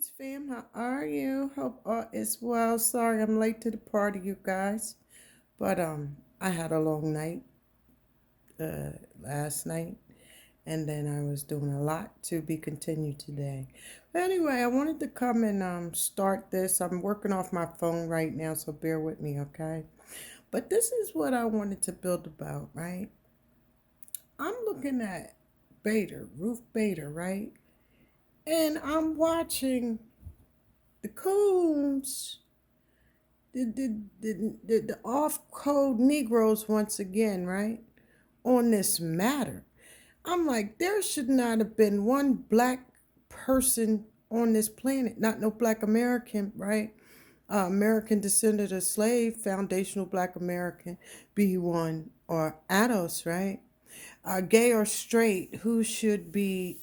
Blackface fam, how are you? Hope all is well. Sorry I'm late to the party, you guys. But I had a long night last night, and then I was doing a lot to be continued today. But anyway, I wanted to come and start this. I'm working off my phone right now, so bear with me, okay? But this is what I wanted to build about, right? I'm looking at Bader, Ruth Bader, right? And I'm watching the coons, the off-code Negroes once again, right? On this matter. I'm like, there should not have been one black person on this planet, not no black American, right? American descendant of slave, foundational black American, be one, or ADOS, right? Gay or straight, who should be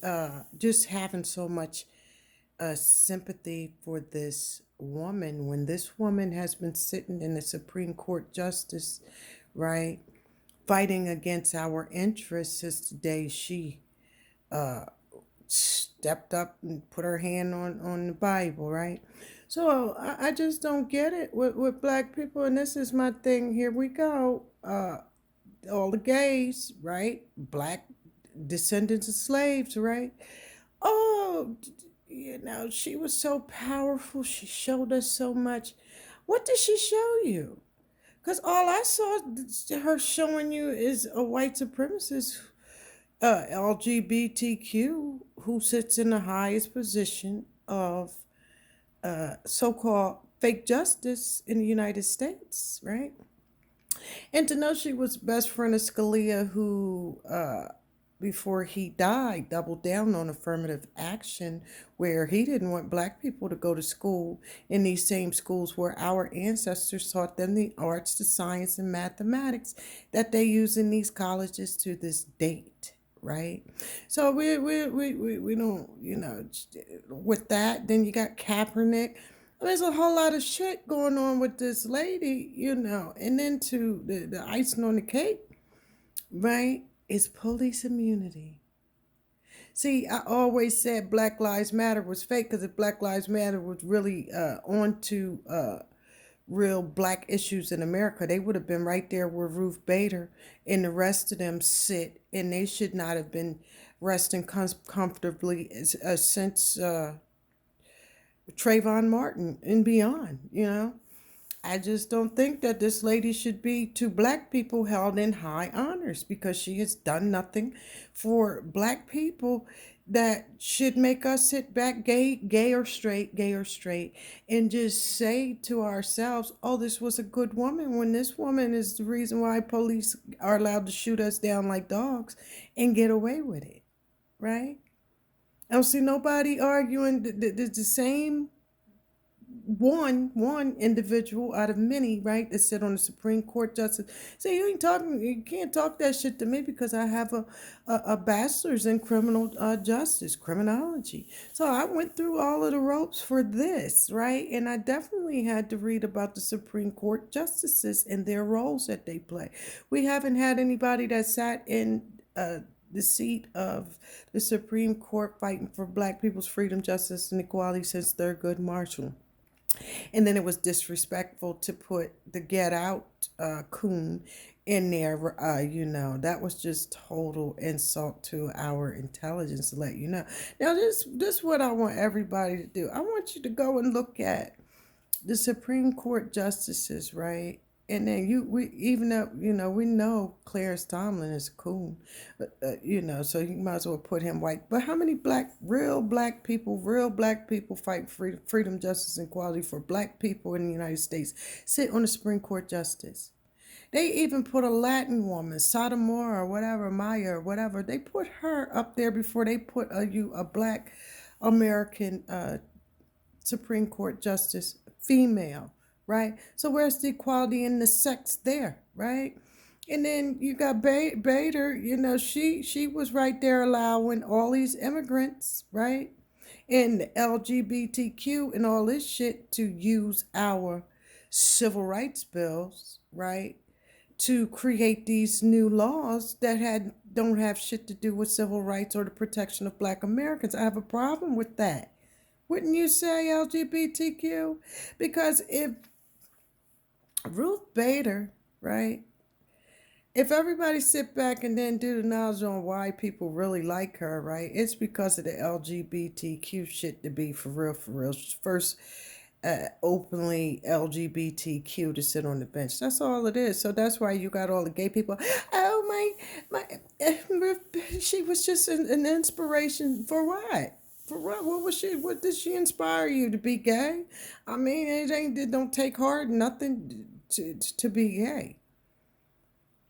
just having so much sympathy for this woman when this woman has been sitting in the Supreme Court justice, right, fighting against our interests since the day she stepped up and put her hand on the Bible, right? So I just don't get it with black people, and this is my thing. Here we go. All the gays, right? Black descendants of slaves, right? Oh, she was so powerful. She showed us so much. What did she show you? Because all I saw her showing you is a white supremacist, LGBTQ, who sits in the highest position of so called fake justice in the United States, right? And to know she was best friend of Scalia, who before he died, doubled down on affirmative action, where he didn't want black people to go to school in these same schools where our ancestors taught them the arts, the science, and mathematics that they use in these colleges to this date. Right, so we don't, with that. Then you got Kaepernick. There's a whole lot of shit going on with this lady, and then to the icing on the cake, right, is police immunity. See, I always said Black Lives Matter was fake, because if Black Lives Matter was really on to real black issues in America, they would have been right there where Ruth Bader and the rest of them sit, and they should not have been resting comfortably since Trayvon Martin and beyond. I just don't think that this lady should be, to black people, held in high honors, because she has done nothing for black people that should make us sit back, gay or straight, and just say to ourselves, oh, this was a good woman, when this woman is the reason why police are allowed to shoot us down like dogs and get away with it, right? I don't see nobody arguing the same one individual out of many, right, that sit on the Supreme Court justice. See, you can't talk that shit to me, because I have a bachelor's in criminal justice, criminology. So I went through all of the ropes for this, right? And I definitely had to read about the Supreme Court justices and their roles that they play. We haven't had anybody that sat in the seat of the Supreme Court fighting for black people's freedom, justice, and equality since Thurgood Marshall. And then it was disrespectful to put the Get Out coon in there. That was just total insult to our intelligence, to let you know. Now, this is what I want everybody to do. I want you to go and look at the Supreme Court justices, right? And then we know Clarence Tomlin is cool, so you might as well put him white. But how many real black people fight for freedom, justice, and equality for black people in the United States sit on the Supreme Court justice? They even put a Latin woman, Sotomayor or whatever, Maya or whatever. They put her up there before they put a black American Supreme Court justice, female, right? So where's the equality in the sex there, right? And then you got Bader, she was right there allowing all these immigrants, right, and the LGBTQ and all this shit to use our civil rights bills, right, to create these new laws that don't have shit to do with civil rights or the protection of black Americans. I have a problem with that. Wouldn't you say LGBTQ? Because if Ruth Bader, right? If everybody sit back and then do the knowledge on why people really like her, right? It's because of the LGBTQ shit to be for real, for real. First, openly LGBTQ to sit on the bench. That's all it is. So that's why you got all the gay people. Oh she was just an inspiration for what? For what? What was she? What did she inspire you to be gay? I mean, it don't take hard nothing to be gay.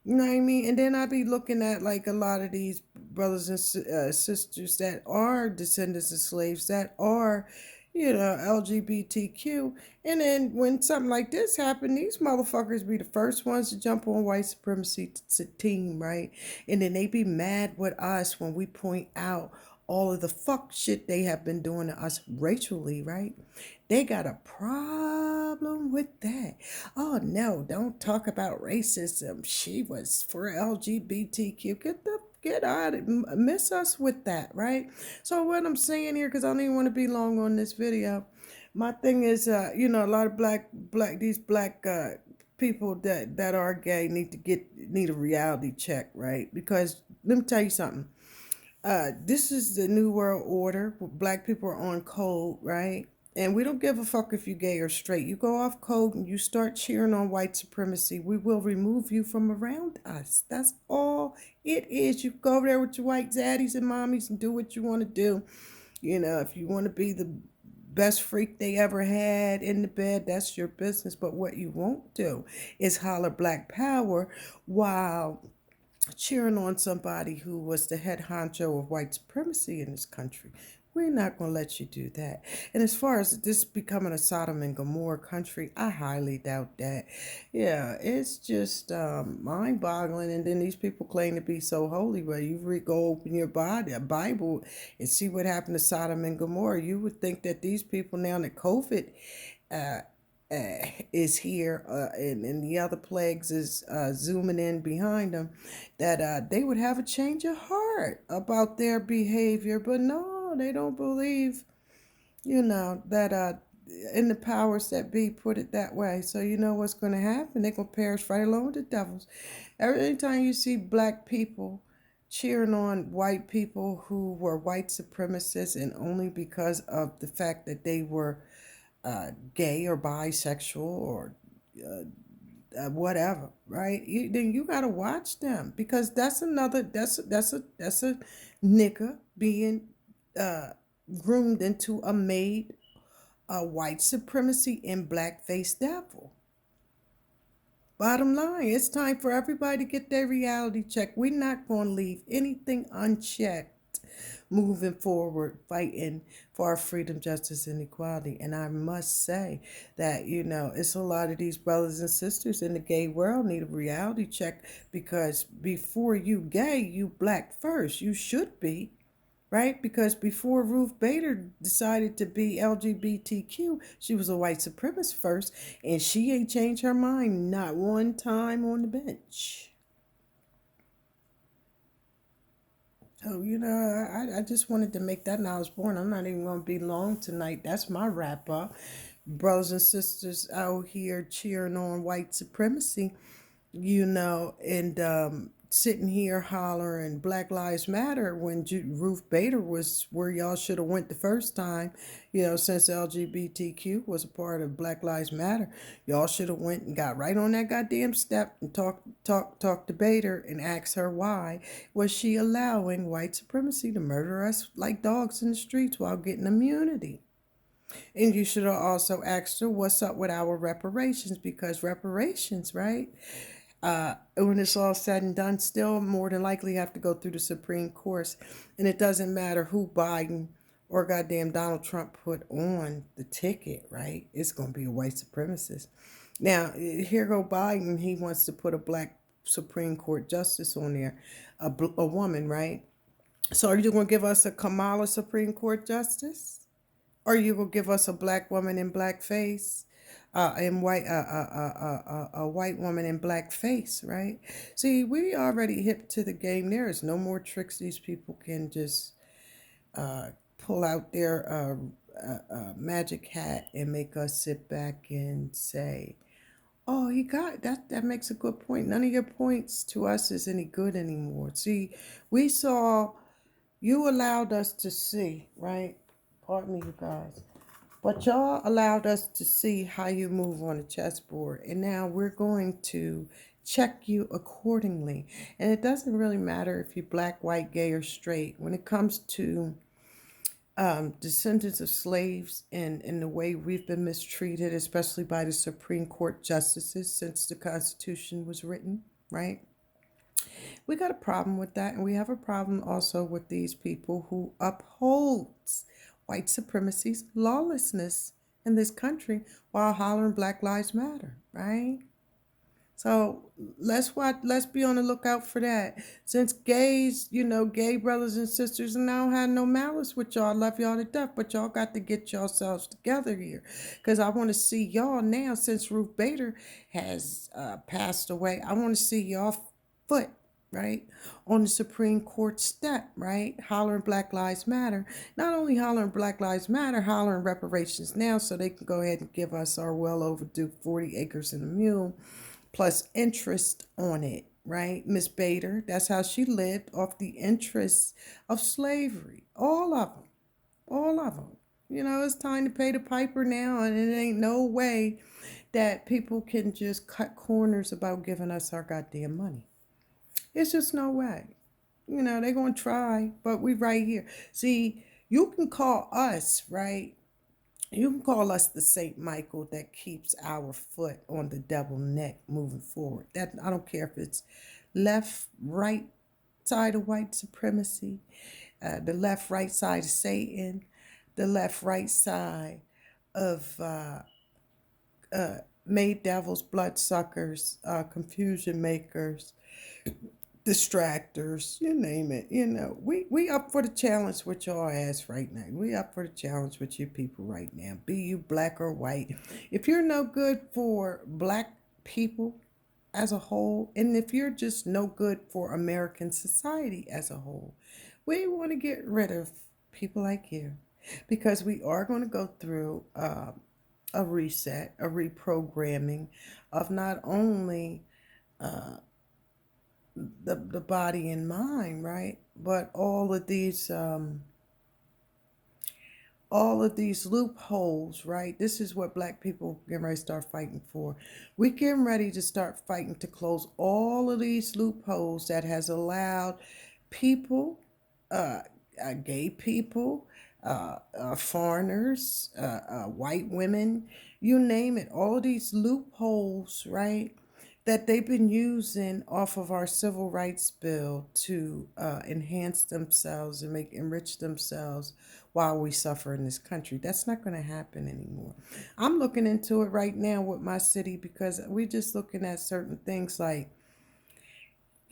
You know what I mean? And then I be looking at like a lot of these brothers and sisters that are descendants of slaves that are, LGBTQ. And then when something like this happen, these motherfuckers be the first ones to jump on white supremacy team, right? And then they be mad with us when we point out all of the fuck shit they have been doing to us racially, right? They got a problem with that. Oh no, don't talk about racism. She was for LGBTQ. Get out of miss us with that, right? So what I'm saying here, because I don't even want to be long on this video. My thing is, a lot of these black people that are gay need a reality check, right? Because let me tell you something. This is the new world order. Black people are on code, right? And we don't give a fuck if you gay or straight. You go off code and you start cheering on white supremacy, we will remove you from around us. That's all it is. You go over there with your white zaddies and mommies and do what you want to do. If you want to be the best freak they ever had in the bed, that's your business. But what you won't do is holler black power while cheering on somebody who was the head honcho of white supremacy in this country. We're not going to let you do that. And as far as this becoming a Sodom and Gomorrah country, I highly doubt that. Yeah, it's just mind boggling. And then these people claim to be so holy. Well, go open your Bible and see what happened to Sodom and Gomorrah. You would think that these people now that COVID uh, is here and the other plagues is zooming in behind them, that they would have a change of heart about their behavior. But no, they don't believe, that in the powers that be, put it that way. So you know what's going to happen? They're going to perish right along with the devils. Every time you see black people cheering on white people who were white supremacists and only because of the fact that they were gay or bisexual or whatever, right? Then you gotta watch them because that's a nigga being uh, groomed into a made white supremacy and blackface devil. Bottom line, it's time for everybody to get their reality check. We're not going to leave anything unchecked moving forward, fighting for our freedom, justice, and equality. And I must say that, it's a lot of these brothers and sisters in the gay world need a reality check because before you gay, you black first. You should be. Right? Because before Ruth Bader decided to be LGBTQ, she was a white supremacist first, and she ain't changed her mind not one time on the bench. So, I just wanted to make that knowledge born. I'm not even going to be long tonight. That's my wrap up. Brothers and sisters out here cheering on white supremacy, and sitting here hollering Black Lives Matter when Ruth Bader was where y'all should have went the first time, since LGBTQ was a part of Black Lives Matter. Y'all should have went and got right on that goddamn step and talk to Bader and asked her why was she allowing white supremacy to murder us like dogs in the streets while getting immunity. And you should have also asked her what's up with our reparations because reparations, right? When it's all said and done, still more than likely have to go through the Supreme Court. And it doesn't matter who Biden or goddamn Donald Trump put on the ticket, right? It's going to be a white supremacist. Now, here go Biden. He wants to put a black Supreme Court justice on there, a woman, right? So are you going to give us a Kamala Supreme Court justice? Or you will give us a black woman in blackface, and a white woman in blackface, right? See, we already hip to the game. There is no more tricks these people can just pull out their a magic hat and make us sit back and say, "Oh, he got that. That makes a good point. None of your points to us is any good anymore." See, we saw you allowed us to see, right? Pardon me, you guys. But y'all allowed us to see how you move on the chessboard, and now we're going to check you accordingly. And it doesn't really matter if you're black, white, gay, or straight. When it comes to descendants of slaves and the way we've been mistreated, especially by the Supreme Court justices since the Constitution was written, right? We got a problem with that, and we have a problem also with these people who upholds white supremacy's lawlessness in this country while hollering Black Lives Matter, right? So let's watch. Let's be on the lookout for that. Since gays, gay brothers and sisters, and I don't have no malice with y'all. I love y'all to death, but y'all got to get yourselves together here, because I want to see y'all now. Since Ruth Bader has passed away, I want to see y'all foot right on the Supreme Court step, right, hollering Black Lives Matter. Not only hollering Black Lives Matter, hollering reparations now, so they can go ahead and give us our well overdue 40 acres and a mule plus interest on it, right? Miss Bader, that's how she lived, off the interest of slavery. All of them, all of them. It's time to pay the piper now, and it ain't no way that people can just cut corners about giving us our goddamn money. It's just no way. They're going to try, but we right here. See, you can call us, right? You can call us the Saint Michael that keeps our foot on the devil neck moving forward. That I don't care if it's left, right side of white supremacy, the left, right side of Satan, the left, right side of made devils, bloodsuckers, confusion makers, distractors, you name it. We up for the challenge with your ass right now. We up for the challenge with you people right now. Be you black or white. If you're no good for black people as a whole, and if you're just no good for American society as a whole, we want to get rid of people like you, because we are going to go through a reset, a reprogramming of not only the body and mind, right? But all of these loopholes, right? This is what black people getting ready to start fighting for. We getting ready to start fighting to close all of these loopholes that has allowed people, uh, gay people, foreigners, white women, you name it, all of these loopholes, right? That they've been using off of our civil rights bill to enhance themselves and enrich themselves while we suffer in this country. That's not going to happen anymore. I'm looking into it right now with my city, because we're just looking at certain things like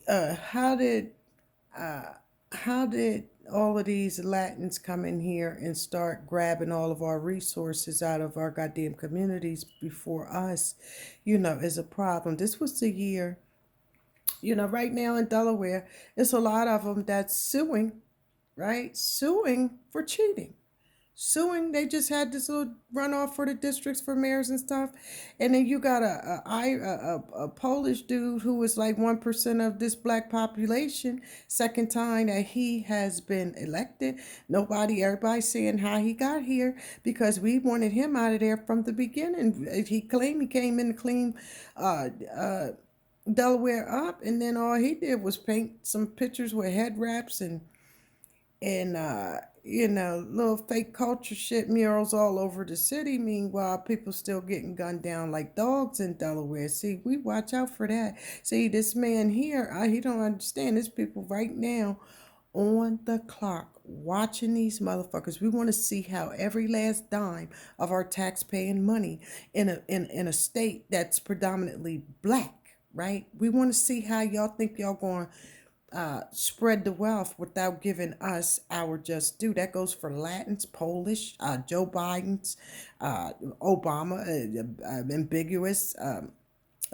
uh, how did uh, how did all of these Latins come in here and start grabbing all of our resources out of our goddamn communities before us, is a problem. This was the year, right now in Delaware, it's a lot of them that's suing, right? Suing for cheating. Suing, they just had this little runoff for the districts for mayors and stuff, and then you got a Polish dude who was like 1% of this black population. Second time that he has been elected, everybody saying how he got here, because we wanted him out of there from the beginning. He claimed he came in to clean uh, uh, Delaware up, and then all he did was paint some pictures with head wraps and little fake culture shit murals all over the city. Meanwhile, people still getting gunned down like dogs in Delaware. See, we watch out for that. See, this man here, he don't understand. There's people right now on the clock watching these motherfuckers. We want to see how every last dime of our tax-paying money in a state that's predominantly black, right? We want to see how y'all think y'all going spread the wealth without giving us our just due. That goes for Latins, Polish, Joe Biden's, Obama, ambiguous,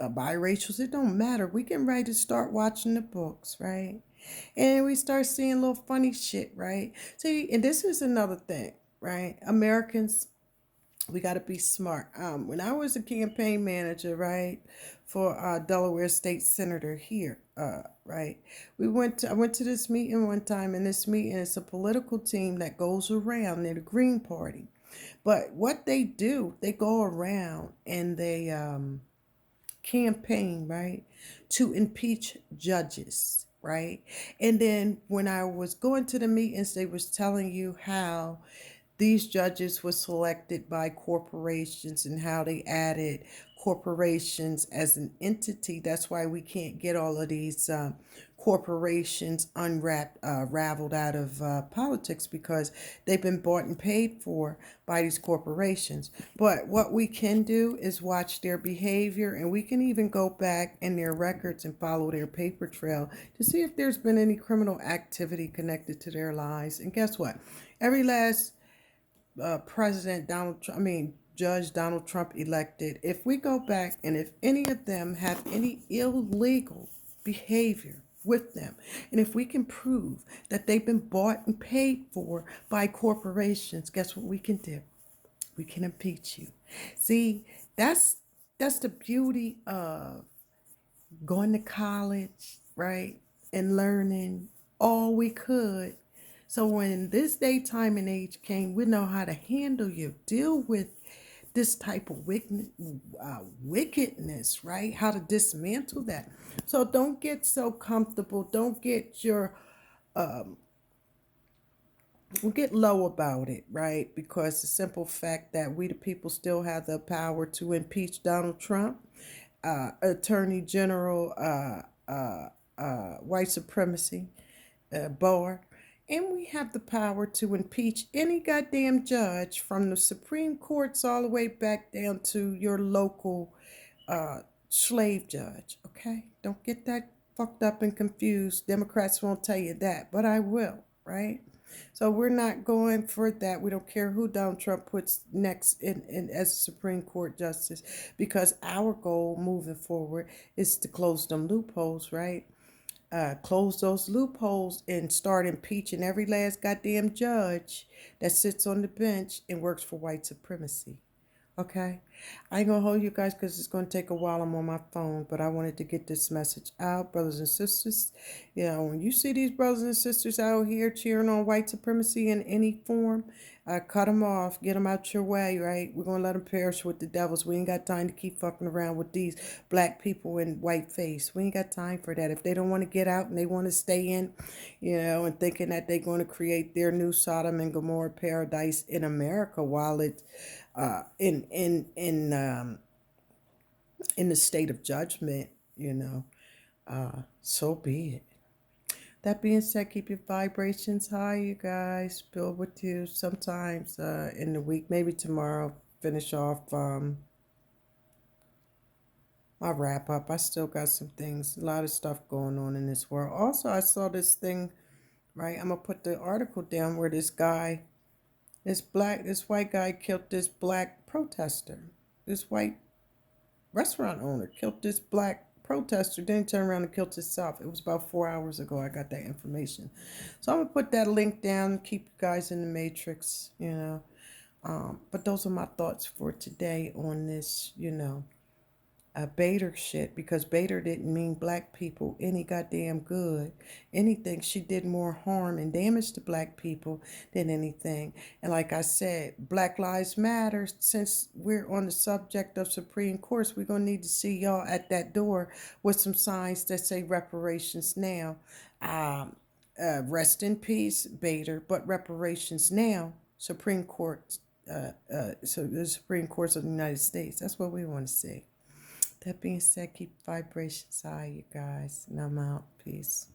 biracials. It don't matter. We getting ready to start watching the books, right? And we start seeing little funny shit, right? See, and this is another thing. right? Americans, we got to be smart. When I was a campaign manager, right, for Delaware State Senator here, right, I went to this meeting one time, and this meeting is a political team that goes around. They're the Green Party, but what they do, they go around and they campaign, right, to impeach judges, right? And then when I was going to the meetings, they was telling you how these judges were selected by corporations and how they added corporations as an entity. That's why we can't get all of these corporations raveled out of politics, because they've been bought and paid for by these corporations. But what we can do is watch their behavior, and we can even go back in their records and follow their paper trail to see if there's been any criminal activity connected to their lives. And guess what? Every last President Donald Trump, I mean, Judge Donald Trump elected, if we go back and if any of them have any illegal behavior with them, and if we can prove that they've been bought and paid for by corporations, guess what we can do? We can impeach you. See, that's the beauty of going to college, right? And learning all we could. So when this day, time, and age came, we know how to handle you, deal with this type of wickedness, right? How to dismantle that. So don't get so comfortable. Don't get your get low about it, right? Because the simple fact that we the people still have the power to impeach Donald Trump, Attorney General, white supremacy, bar, and we have the power to impeach any goddamn judge from the Supreme Courts all the way back down to your local slave judge. Okay, don't get that fucked up and confused. Democrats won't tell you that, but I will, right? So we're not going for that. We don't care who Donald Trump puts next in as a Supreme Court justice, because our goal moving forward is to close them loopholes, right? Close those loopholes and start impeaching every last goddamn judge that sits on the bench and works for white supremacy. Okay? I ain't gonna hold you guys because it's gonna take a while. I'm on my phone, but I wanted to get this message out, brothers and sisters. You know, when you see these brothers and sisters out here cheering on white supremacy in any form, cut them off, get them out your way, right? We're gonna let them perish with the devils. We ain't got time to keep fucking around with these black people in white face. We ain't got time for that. If they don't want to get out and they want to stay in, you know, and thinking that they're going to create their new Sodom and Gomorrah paradise in America while it's uh, in in in um, in the state of judgment, you know, so be it. That being said, keep your vibrations high, you guys. Build with you sometimes in the week, maybe tomorrow. Finish off my wrap up. I still got some things, a lot of stuff going on in this world. Also, I saw this thing, right? I'm gonna put the article down where this white guy killed this black protester. This white restaurant owner killed this black protester, then turned around and killed himself. It was about 4 hours ago I got that information. So I'm going to put that link down, keep you guys in the matrix, you know. But those are my thoughts for today on this, you know, Bader shit, because Bader didn't mean black people any goddamn good. Anything, she did more harm and damage to black people than anything. And like I said, Black Lives Matter, since we're on the subject of Supreme Courts, we're going to need to see y'all at that door with some signs that say reparations now. Rest in peace, Bader, but reparations now, Supreme Court, so the Supreme Courts of the United States. That's what we want to see. That being said, keep vibrations high, you guys. And I'm out. Peace.